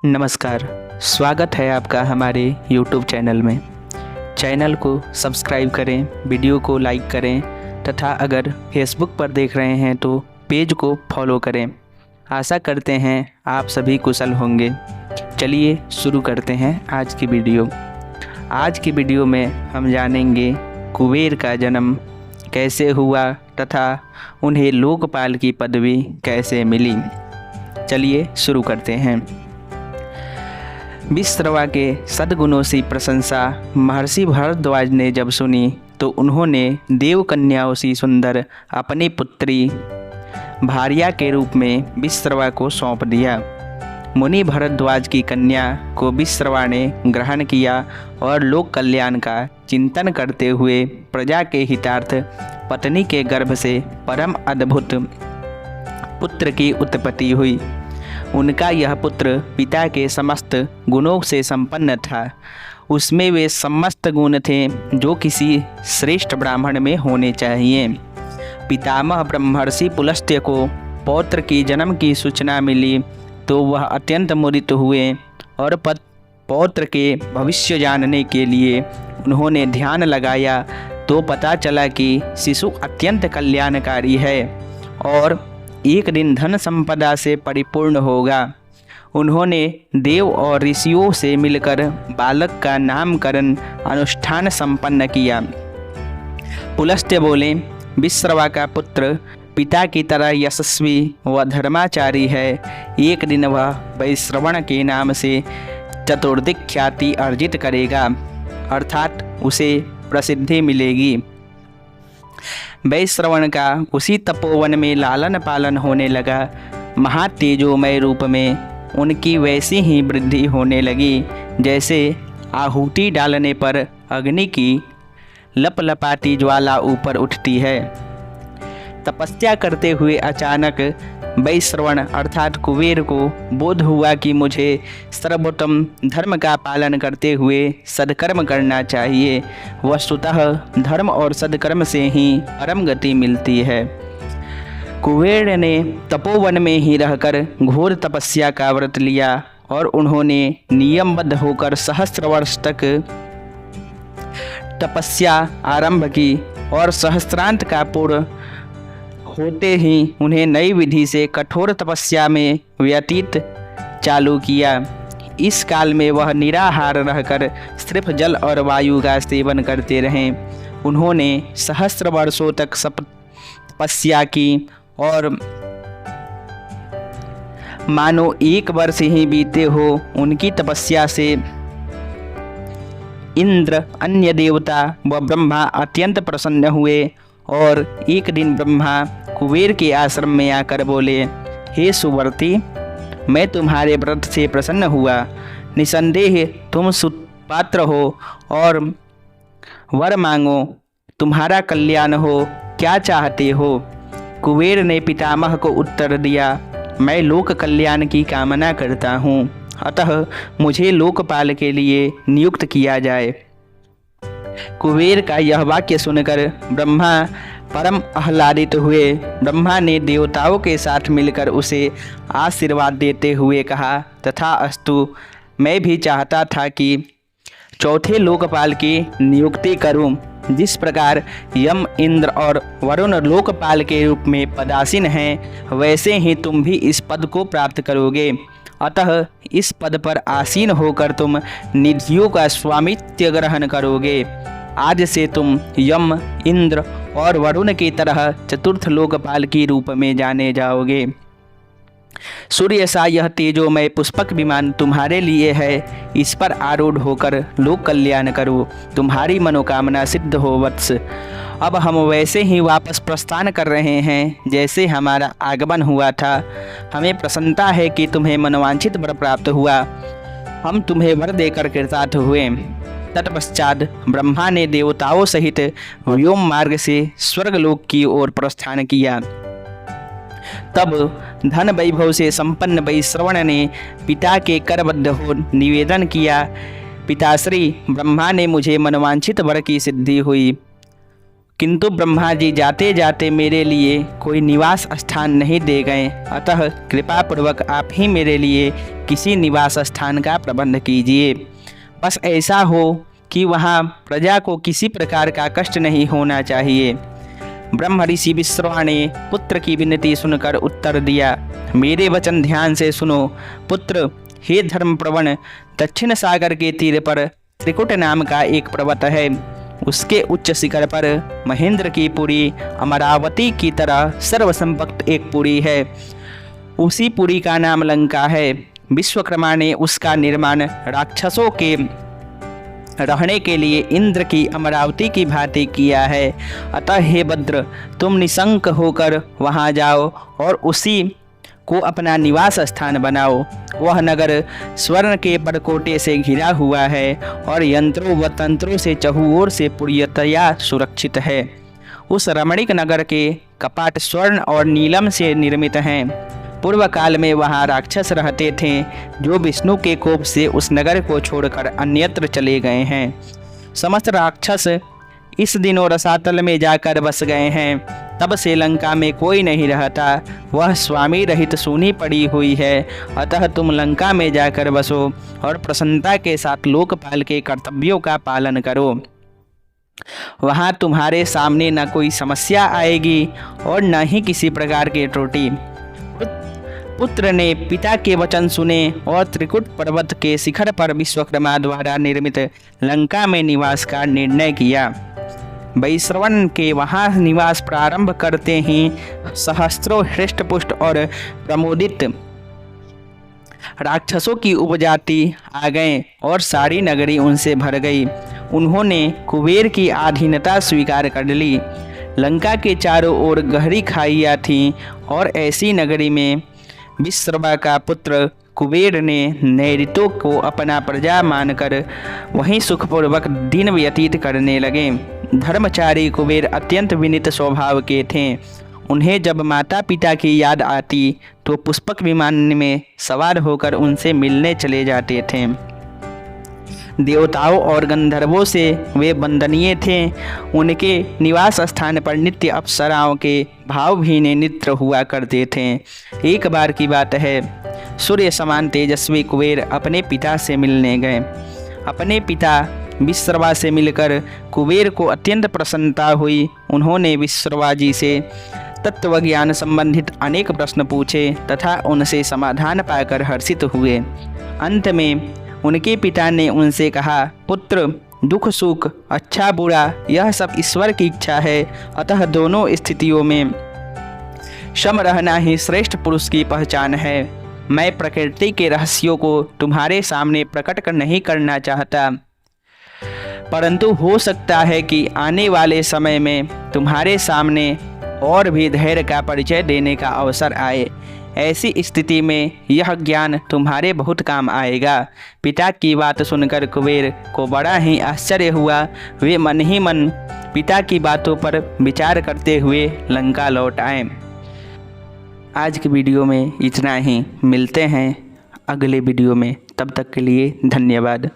नमस्कार, स्वागत है आपका हमारे YouTube चैनल में। चैनल को सब्सक्राइब करें, वीडियो को लाइक करें तथा अगर फेसबुक पर देख रहे हैं तो पेज को फॉलो करें। आशा करते हैं आप सभी कुशल होंगे। चलिए शुरू करते हैं आज की वीडियो। आज की वीडियो में हम जानेंगे कुबेर का जन्म कैसे हुआ तथा उन्हें लोकपाल की पदवी कैसे मिली। चलिए शुरू करते हैं। विश्रवा के सद्गुणों से प्रशंसा महर्षि भारद्वाज ने जब सुनी तो उन्होंने देवकन्याओं से सुंदर अपनी पुत्री भार्या के रूप में विश्रवा को सौंप दिया। मुनि भारद्वाज की कन्या को विश्रवा ने ग्रहण किया और लोक कल्याण का चिंतन करते हुए प्रजा के हितार्थ पत्नी के गर्भ से परम अद्भुत पुत्र की उत्पत्ति हुई। उनका यह पुत्र पिता के समस्त गुणों से संपन्न था। उसमें वे समस्त गुण थे जो किसी श्रेष्ठ ब्राह्मण में होने चाहिए। पितामह ब्रह्मर्षि पुलस्त्य को पौत्र की जन्म की सूचना मिली तो वह अत्यंत मुदित हुए और पौत्र के भविष्य जानने के लिए उन्होंने ध्यान लगाया तो पता चला कि शिशु अत्यंत कल्याणकारी है और एक दिन धन संपदा से परिपूर्ण होगा। उन्होंने देव और ऋषियों से मिलकर बालक का नामकरण अनुष्ठान संपन्न किया। पुलस्त्य बोले, विश्रवा का पुत्र पिता की तरह यशस्वी व धर्माचारी है। एक दिन वह वैश्रवण के नाम से चतुर्दिक ख्याति अर्जित करेगा, अर्थात उसे प्रसिद्धि मिलेगी। वैश्रवण का उसी तपोवन में लालन पालन होने लगा। महातेजोमय रूप में उनकी वैसी ही वृद्धि होने लगी जैसे आहुति डालने पर अग्नि की लपलपाती ज्वाला ऊपर उठती है। तपस्या करते हुए अचानक वैश्रवण अर्थात कुबेर को बोध हुआ कि मुझे सर्वोत्तम धर्म का पालन करते हुए सद्कर्म करना चाहिए। वस्तुतः धर्म और सद्कर्म से ही परम गति मिलती है। कुबेर ने तपोवन में ही रहकर घोर तपस्या का व्रत लिया और उन्होंने नियमबद्ध होकर सहस्त्र वर्ष तक तपस्या आरंभ की और सहस्त्रांत का पूर्ण होते ही उन्हें नई विधि से कठोर तपस्या में व्यतीत चालू किया। इस काल में वह निराहार रहकर सिर्फ जल और वायु का सेवन करते रहे। उन्होंने सहस्त्र वर्षों तक तपस्या की और मानो एक वर्ष ही बीते हो उनकी तपस्या से इंद्र, अन्य देवता व ब्रह्मा अत्यंत प्रसन्न हुए और एक दिन ब्रह्मा कुबेर के आश्रम में आकर बोले, हे सुवर्ती, मैं तुम्हारे व्रत से प्रसन्न हुआ। निसंदेह तुम सुपात्र हो और वर मांगो, तुम्हारा कल्याण हो, क्या चाहते हो। कुबेर ने पितामह को उत्तर दिया, मैं लोक कल्याण की कामना करता हूँ, अतः मुझे लोकपाल के लिए नियुक्त किया जाए। कुबेर का यह वाक्य सुनकर ब्रह्मा परम आह्लादित हुए। ब्रह्मा ने देवताओं के साथ मिलकर उसे आशीर्वाद देते हुए कहा, तथास्तु, मैं भी चाहता था कि चौथे लोकपाल की नियुक्ति करूं। जिस प्रकार यम, इंद्र और वरुण लोकपाल के रूप में पदासीन हैं, वैसे ही तुम भी इस पद को प्राप्त करोगे। अतः इस पद पर आसीन होकर तुम निधियों का स्वामित्व ग्रहण करोगे। आज से तुम यम, इंद्र और वरुण की तरह चतुर्थ लोकपाल के रूप में जाने जाओगे। सूर्य सा यह तेजोमय पुष्पक विमान तुम्हारे लिए है। इस पर आरूढ़ होकर लोक कल्याण करो, तुम्हारी मनोकामना सिद्ध हो वत्स। अब हम वैसे ही वापस प्रस्थान कर रहे हैं जैसे हमारा आगमन हुआ था। हमें प्रसन्नता है कि तुम्हें मनोवांछित वर प्राप्त हुआ। हम तुम्हें वर देकर कृतार्थ हुए। तत्पश्चात ब्रह्मा ने देवताओं सहित व्योम मार्ग से स्वर्गलोक की ओर प्रस्थान किया। तब धन वैभव से संपन्न वैश्रवण ने पिता के करबद्ध हो निवेदन किया, पिताश्री, ब्रह्मा ने मुझे मनोवांछित वर की सिद्धि हुई, किंतु ब्रह्मा जी जाते जाते मेरे लिए कोई निवास स्थान नहीं दे गए। अतः कृपा पूर्वक आप ही मेरे लिए किसी निवास स्थान का प्रबंध कीजिए। बस ऐसा हो कि वहाँ प्रजा को किसी प्रकार का कष्ट नहीं होना चाहिए। ब्रह्म ऋषि विश्रवा ने पुत्र की विनती सुनकर उत्तर दिया, मेरे वचन ध्यान से सुनो पुत्र। हे धर्म प्रवण, दक्षिण सागर के तीर पर त्रिकुट नाम का एक पर्वत है। उसके उच्च शिखर पर महेंद्र की पुरी अमरावती की तरह सर्वसंपत्त एक पुरी है। उसी पुरी का नाम लंका है। विश्वकर्मा ने उसका निर्माण राक्षसों के रहने के लिए इंद्र की अमरावती की भांति किया है। अतः हे भद्र, तुम निशंक होकर वहां जाओ और उसी को अपना निवास स्थान बनाओ। वह नगर स्वर्ण के परकोटे से घिरा हुआ है और यंत्रों व तंत्रों से चहुओर से पूर्णतया सुरक्षित है। उस रमणीक नगर के कपाट स्वर्ण और नीलम से निर्मित हैं। पूर्व काल में वहाँ राक्षस रहते थे जो विष्णु के कोप से उस नगर को छोड़कर अन्यत्र चले गए हैं। समस्त राक्षस इस दिनों रसातल में जाकर बस गए हैं। तब से लंका में कोई नहीं रहता, वह स्वामी रहित सूनी पड़ी हुई है। अतः तुम लंका में जाकर बसो और प्रसन्नता के साथ लोकपाल के कर्तव्यों का पालन करो। वहाँ तुम्हारे सामने न कोई समस्या आएगी और न ही किसी प्रकार की त्रुटि। पुत्र ने पिता के वचन सुने और त्रिकुट पर्वत के शिखर पर विश्वकर्मा द्वारा निर्मित लंका में निवास का निर्णय किया। वैश्रवण के वहाँ निवास प्रारंभ करते ही सहस्त्रों हृष्टपुष्ट और प्रमोदित राक्षसों की उपजाति आ गए और सारी नगरी उनसे भर गई। उन्होंने कुबेर की अधीनता स्वीकार कर ली। लंका के चारों ओर गहरी खाइयाँ थीं और ऐसी नगरी में विश्रवा का पुत्र कुबेर ने नैऋतों को अपना प्रजा मानकर वहीं सुखपूर्वक दिन व्यतीत करने लगे। धर्मचारी कुबेर अत्यंत विनीत स्वभाव के थे। उन्हें जब माता पिता की याद आती तो पुष्पक विमान में सवार होकर उनसे मिलने चले जाते थे। देवताओं और गंधर्वों से वे वंदनीय थे। उनके निवास स्थान पर नित्य अप्सराओं के भावभीने नृत्य हुआ करते थे। एक बार की बात है, सूर्य समान तेजस्वी कुबेर अपने पिता से मिलने गए। अपने पिता विश्रवा से मिलकर कुबेर को अत्यंत प्रसन्नता हुई। उन्होंने विश्रवा जी से तत्व ज्ञान संबंधित अनेक प्रश्न पूछे तथा उनसे समाधान पाकर हर्षित हुए। अंत में उनके पिता ने उनसे कहा, पुत्र, दुख सुख, अच्छा बुरा, यह सब ईश्वर की इच्छा है। अतः दोनों स्थितियों में सम रहना ही श्रेष्ठ पुरुष की पहचान है। मैं प्रकृति के रहस्यों को तुम्हारे सामने प्रकट नहीं करना चाहता, परंतु हो सकता है कि आने वाले समय में तुम्हारे सामने और भी धैर्य का परिचय देने का अवसर आए। ऐसी स्थिति में यह ज्ञान तुम्हारे बहुत काम आएगा। पिता की बात सुनकर कुबेर को बड़ा ही आश्चर्य हुआ। वे मन ही मन पिता की बातों पर विचार करते हुए लंका लौट आए। आज की वीडियो में इतना ही। मिलते हैं अगले वीडियो में, तब तक के लिए धन्यवाद।